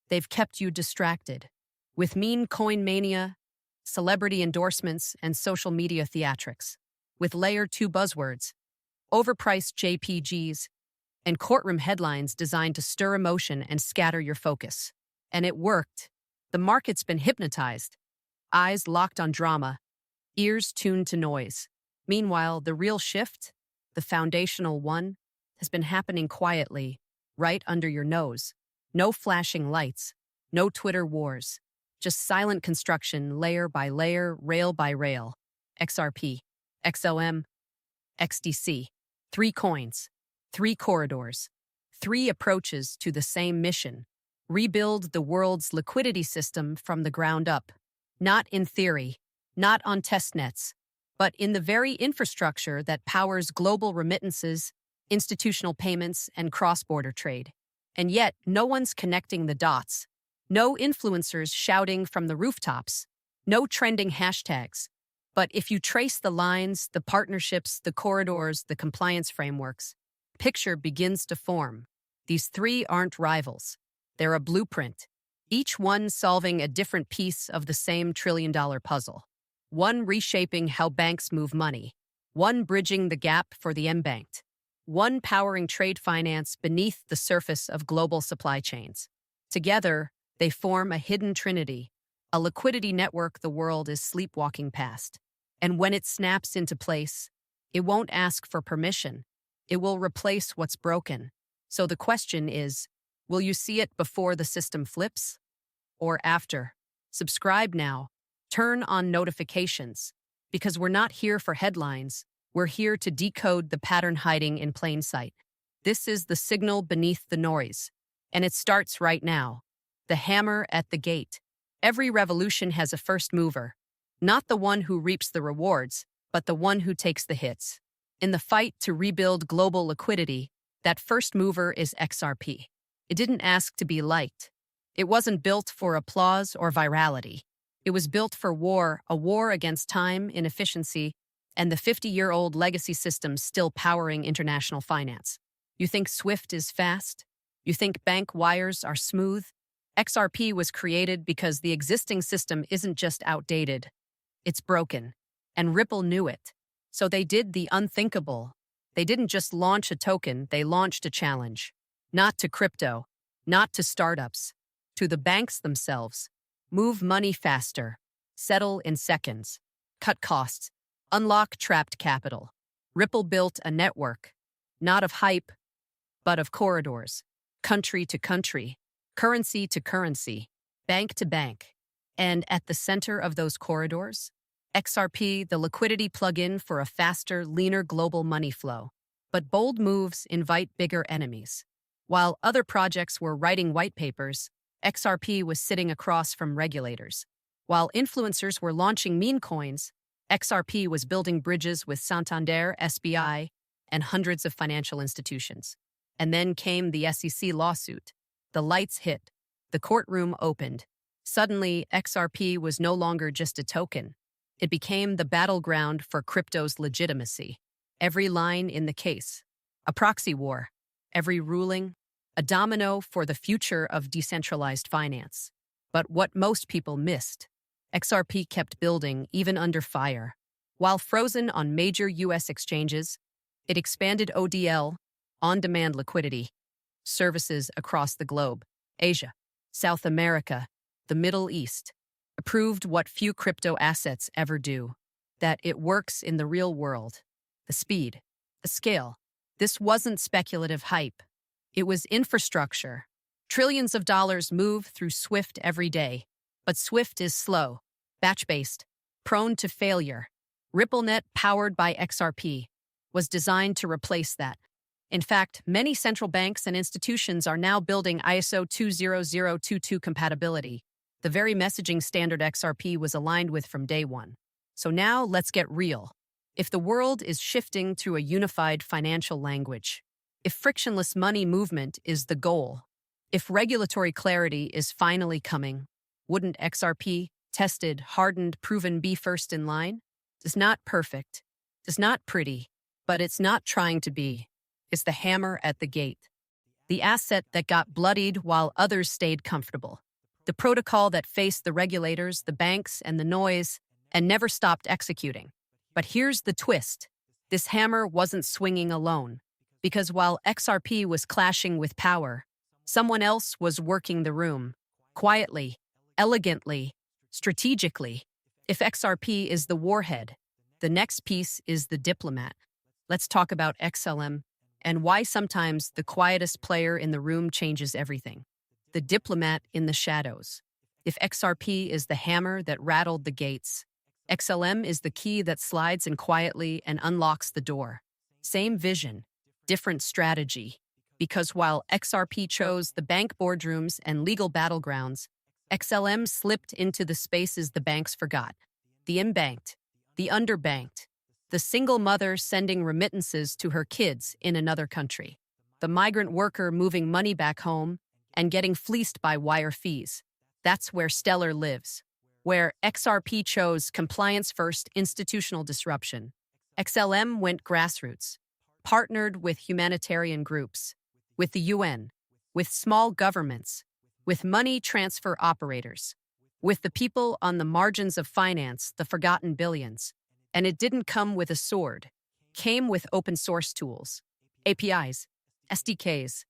They've kept you distracted. With meme coin mania, celebrity endorsements, and social media theatrics. With layer 2 buzzwords, overpriced JPGs, and courtroom headlines designed to stir emotion and scatter your focus. And it worked. The market's been hypnotized. Eyes locked on drama, ears tuned to noise. Meanwhile, the real shift, the foundational one, has been happening quietly, right under your nose. No flashing lights, no Twitter wars, just silent construction layer by layer, rail by rail. XRP, XLM, XDC. 3 coins, 3 corridors, 3 approaches to the same mission. Rebuild the world's liquidity system from the ground up. Not in theory, not on testnets, but in the very infrastructure that powers global remittances, institutional payments, and cross-border trade. And yet, no one's connecting the dots. No influencers shouting from the rooftops. No trending hashtags. But if you trace the lines, the partnerships, the corridors, the compliance frameworks, the picture begins to form. These 3 aren't rivals. They're a blueprint, each one solving a different piece of the same trillion-dollar puzzle. One reshaping how banks move money, one bridging the gap for the unbanked, one powering trade finance beneath the surface of global supply chains. Together, they form a hidden trinity, a liquidity network the world is sleepwalking past. And when it snaps into place, it won't ask for permission. It will replace what's broken. So the question is, will you see it before the system flips? Or after? Subscribe now. Turn on notifications. Because we're not here for headlines. We're here to decode the pattern hiding in plain sight. This is the signal beneath the noise. And it starts right now. The hammer at the gate. Every revolution has a first mover. Not the one who reaps the rewards, but the one who takes the hits. In the fight to rebuild global liquidity, that first mover is XRP. It didn't ask to be liked. It wasn't built for applause or virality. It was built for war, a war against time, inefficiency, and the 50-year-old legacy system still powering international finance. You think SWIFT is fast? You think bank wires are smooth? XRP was created because the existing system isn't just outdated. It's broken. And Ripple knew it. So they did the unthinkable. They didn't just launch a token, they launched a challenge. Not to crypto, not to startups, to the banks themselves. Move money faster, settle in seconds, cut costs, unlock trapped capital. Ripple built a network, not of hype, but of corridors, country to country, currency to currency, bank to bank. And at the center of those corridors, XRP, the liquidity plug-in for a faster, leaner global money flow. But bold moves invite bigger enemies. While other projects were writing white papers, XRP was sitting across from regulators. While influencers were launching meme coins, XRP was building bridges with Santander, SBI, and hundreds of financial institutions. And then came the SEC lawsuit. The lights hit. The courtroom opened. Suddenly, XRP was no longer just a token. It became the battleground for crypto's legitimacy. Every line in the case, a proxy war. Every ruling, a domino for the future of decentralized finance. But what most people missed, XRP kept building even under fire. While frozen on major U.S. exchanges, it expanded ODL, on-demand liquidity, services across the globe, Asia, South America, the Middle East, proved what few crypto assets ever do, that it works in the real world. The speed, the scale. This wasn't speculative hype. It was infrastructure. Trillions of dollars move through SWIFT every day. But SWIFT is slow, batch-based, prone to failure. RippleNet, powered by XRP, was designed to replace that. In fact, many central banks and institutions are now building ISO 20022 compatibility, the very messaging standard XRP was aligned with from day one. So now let's get real. If the world is shifting to a unified financial language, if frictionless money movement is the goal, if regulatory clarity is finally coming, wouldn't XRP, tested, hardened, proven, be first in line? It's not perfect. It's not pretty, but it's not trying to be. It's the hammer at the gate. the asset that got bloodied while others stayed comfortable, the protocol that faced the regulators, the banks, and the noise, and never stopped executing. But here's the twist. This hammer wasn't swinging alone, because while XRP was clashing with power, someone else was working the room, quietly, elegantly, strategically. If XRP is the warhead, the next piece is the diplomat. Let's talk about XLM and why sometimes the quietest player in the room changes everything. The diplomat in the shadows. If XRP is the hammer that rattled the gates, XLM is the key that slides in quietly and unlocks the door. Same vision, different strategy. Because while XRP chose the bank boardrooms and legal battlegrounds, XLM slipped into the spaces the banks forgot. The unbanked, the underbanked, the single mother sending remittances to her kids in another country, the migrant worker moving money back home and getting fleeced by wire fees. That's where Stellar lives. Where XRP chose compliance-first institutional disruption, XLM went grassroots, partnered with humanitarian groups, with the UN, with small governments, with money transfer operators, with the people on the margins of finance, the forgotten billions. And it didn't come with a sword. Came with open source tools, APIs, SDKs,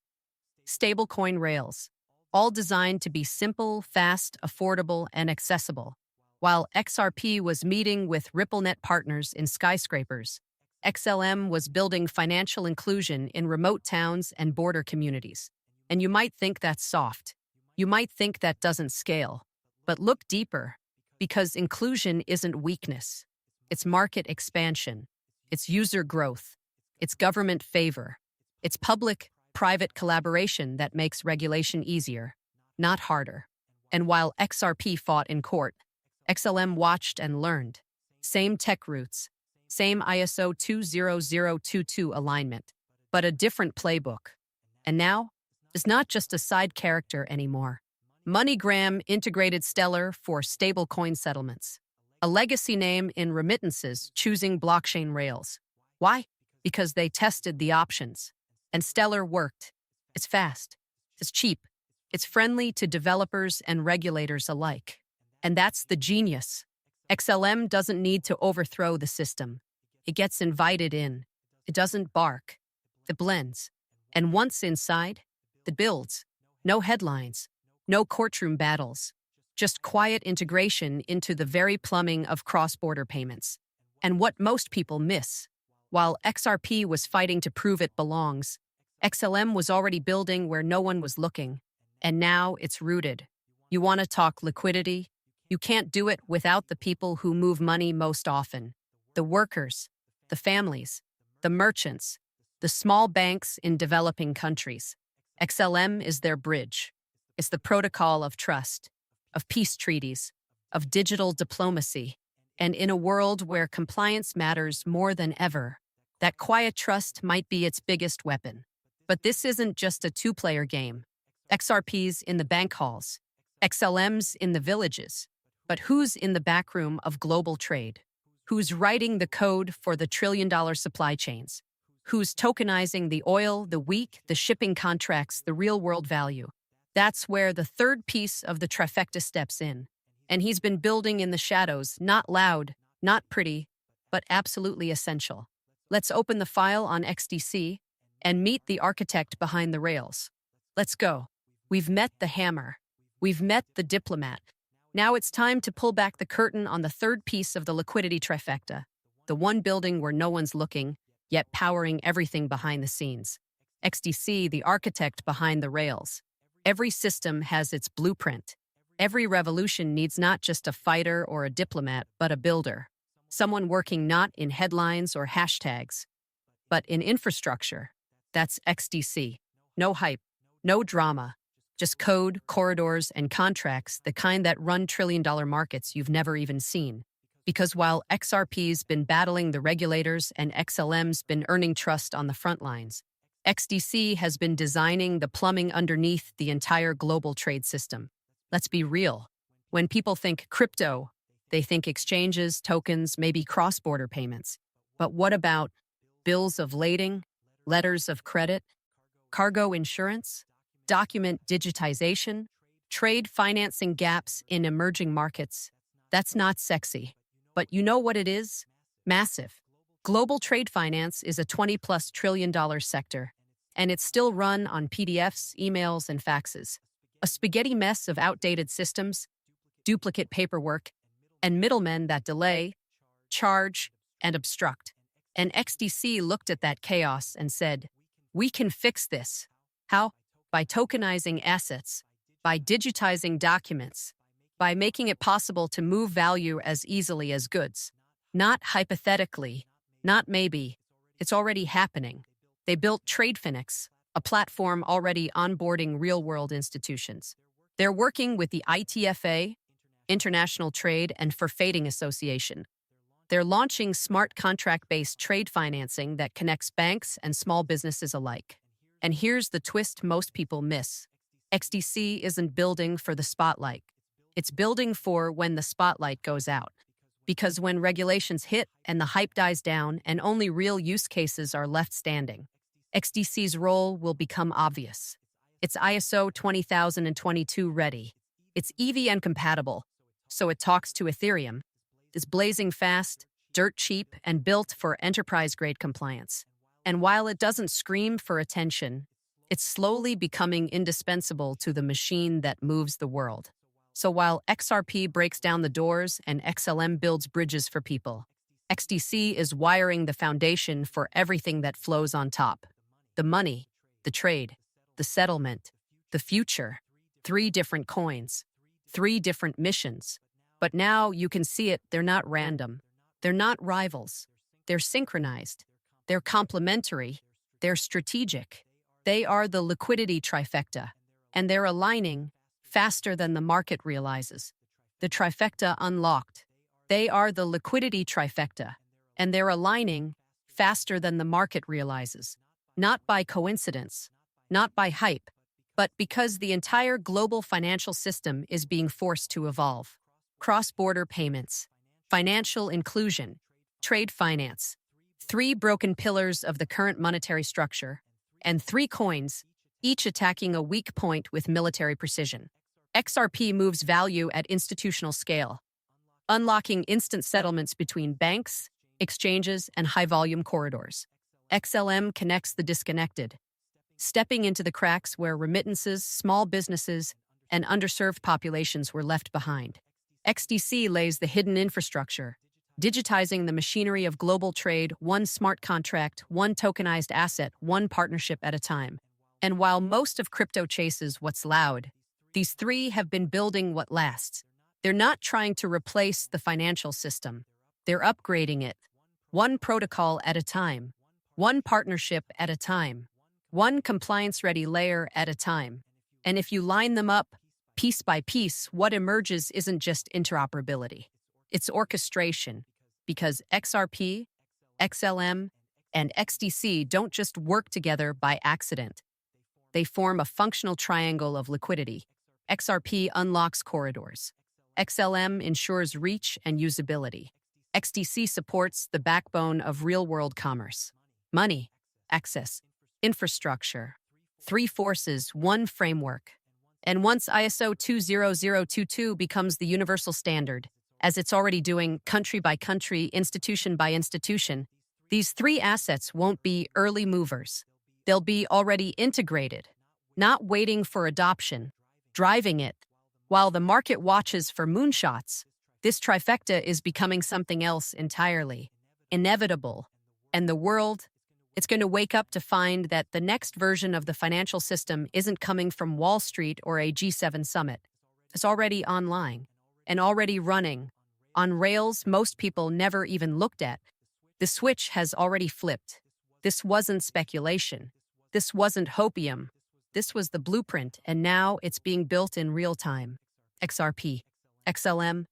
stablecoin rails, all designed to be simple, fast, affordable, and accessible. While XRP was meeting with RippleNet partners in skyscrapers, XLM was building financial inclusion in remote towns and border communities. And you might think that's soft. You might think that doesn't scale. But look deeper, because inclusion isn't weakness. It's market expansion. It's user growth. It's government favor. It's public-private collaboration that makes regulation easier, not harder. And while XRP fought in court, XLM watched and learned. Same tech roots, same ISO 20022 alignment, but a different playbook. And now, it's not just a side character anymore. MoneyGram integrated Stellar for stablecoin settlements. A legacy name in remittances choosing blockchain rails. Why? Because they tested the options. And Stellar worked. It's fast. It's cheap. It's friendly to developers and regulators alike. And that's the genius. XLM doesn't need to overthrow the system. It gets invited in. It doesn't bark. It blends. And once inside, it builds. No headlines. No courtroom battles. Just quiet integration into the very plumbing of cross-border payments. And what most people miss. While XRP was fighting to prove it belongs, XLM was already building where no one was looking. And now it's rooted. You want to talk liquidity? You can't do it without the people who move money most often. The workers, the families, the merchants, the small banks in developing countries. XLM is their bridge. It's the protocol of trust, of peace treaties, of digital diplomacy. And in a world where compliance matters more than ever, that quiet trust might be its biggest weapon. But this isn't just a two-player game. XRP's in the bank halls, XLM's in the villages. But who's in the backroom of global trade? Who's writing the code for the trillion-dollar supply chains? Who's tokenizing the oil, the wheat, the shipping contracts, the real-world value? That's where the third piece of the trifecta steps in. And he's been building in the shadows, not loud, not pretty, but absolutely essential. Let's open the file on XDC and meet the architect behind the rails. Let's go. We've met the hammer. We've met the diplomat. Now it's time to pull back the curtain on the third piece of the liquidity trifecta, the one building where no one's looking, yet powering everything behind the scenes. XDC, the architect behind the rails. Every system has its blueprint. Every revolution needs not just a fighter or a diplomat, but a builder. Someone working not in headlines or hashtags, but in infrastructure. That's XDC. No hype, no drama. Just code, corridors, and contracts, the kind that run trillion-dollar markets you've never even seen. Because while XRP's been battling the regulators and XLM's been earning trust on the front lines, XDC has been designing the plumbing underneath the entire global trade system. Let's be real. When people think crypto, they think exchanges, tokens, maybe cross-border payments. But what about bills of lading, letters of credit, cargo insurance, document digitization, trade financing gaps in emerging markets. That's not sexy. But you know what it is? Massive. Global trade finance is a $20+ trillion sector, and it's still run on PDFs, emails, and faxes. A spaghetti mess of outdated systems, duplicate paperwork, and middlemen that delay, charge, and obstruct. And XDC looked at that chaos and said, "We can fix this." How? By tokenizing assets, by digitizing documents, by making it possible to move value as easily as goods. Not hypothetically, not maybe. It's already happening. They built TradeFinix, a platform already onboarding real-world institutions. They're working with the ITFA, International Trade and Forfaiting Association. They're launching smart contract-based trade financing that connects banks and small businesses alike. And here's the twist most people miss. XDC isn't building for the spotlight. It's building for when the spotlight goes out. Because when regulations hit and the hype dies down and only real use cases are left standing, XDC's role will become obvious. It's ISO 20022 ready. It's EVM compatible, so it talks to Ethereum. It's blazing fast, dirt cheap, and built for enterprise-grade compliance. And while it doesn't scream for attention, it's slowly becoming indispensable to the machine that moves the world. So while XRP breaks down the doors and XLM builds bridges for people, XDC is wiring the foundation for everything that flows on top. The money, the trade, the settlement, the future. 3 different coins, 3 different missions. But now you can see it, they're not random. They're not rivals. They're synchronized. They're complementary. They're strategic. They are the liquidity trifecta, and they're aligning faster than the market realizes. The trifecta unlocked. They are the liquidity trifecta, and they're aligning faster than the market realizes. Not by coincidence, not by hype, but because the entire global financial system is being forced to evolve. Cross-border payments, financial inclusion, trade finance, 3 broken pillars of the current monetary structure, and 3 coins, each attacking a weak point with military precision. XRP moves value at institutional scale, unlocking instant settlements between banks, exchanges, and high-volume corridors. XLM connects the disconnected, stepping into the cracks where remittances, small businesses, and underserved populations were left behind. XDC lays the hidden infrastructure, digitizing the machinery of global trade, 1 smart contract, 1 tokenized asset, 1 partnership at a time. And while most of crypto chases what's loud, these 3 have been building what lasts. They're not trying to replace the financial system. They're upgrading it, 1 protocol at a time, 1 partnership at a time, 1 compliance-ready layer at a time. And if you line them up, piece by piece, what emerges isn't just interoperability. It's orchestration, because XRP, XLM, and XDC don't just work together by accident. They form a functional triangle of liquidity. XRP unlocks corridors. XLM ensures reach and usability. XDC supports the backbone of real-world commerce. Money, access, infrastructure. 3 forces, 1 framework. And once ISO 20022 becomes the universal standard, as it's already doing country by country, institution by institution, these 3 assets won't be early movers. They'll be already integrated, not waiting for adoption, driving it. While the market watches for moonshots, this trifecta is becoming something else entirely, inevitable. And the world, it's going to wake up to find that the next version of the financial system isn't coming from Wall Street or a G7 summit. It's already online and already running on rails most people never even looked at. The switch has already flipped. This wasn't speculation. This wasn't hopium. This was the blueprint, and now it's being built in real time. XRP, XLM,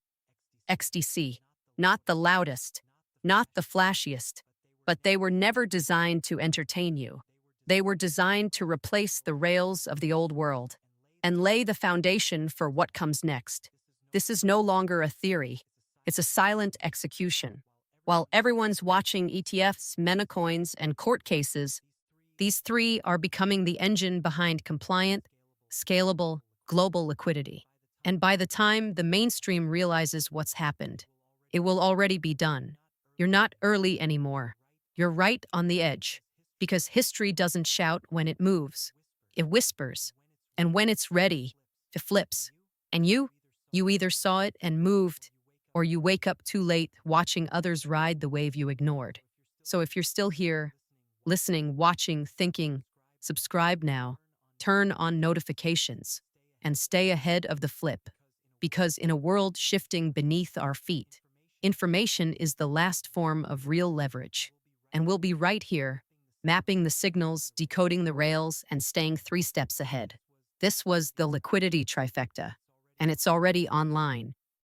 XDC, not the loudest, not the flashiest, but they were never designed to entertain you. They were designed to replace the rails of the old world and lay the foundation for what comes next. This is no longer a theory. It's a silent execution. While everyone's watching ETFs, metacoins, and court cases, These three are becoming the engine behind compliant, scalable, global liquidity. And by the time the mainstream realizes what's happened, it will already be done. You're not early anymore. You're right on the edge. Because history doesn't shout when it moves, it whispers. And when it's ready, it flips. And you either saw it and moved, or you wake up too late watching others ride the wave you ignored. So if you're still here, listening, watching, thinking, subscribe now, turn on notifications, and stay ahead of the flip. Because in a world shifting beneath our feet, information is the last form of real leverage. And we'll be right here, mapping the signals, decoding the rails, and staying 3 steps ahead. This was the liquidity trifecta, and it's already online.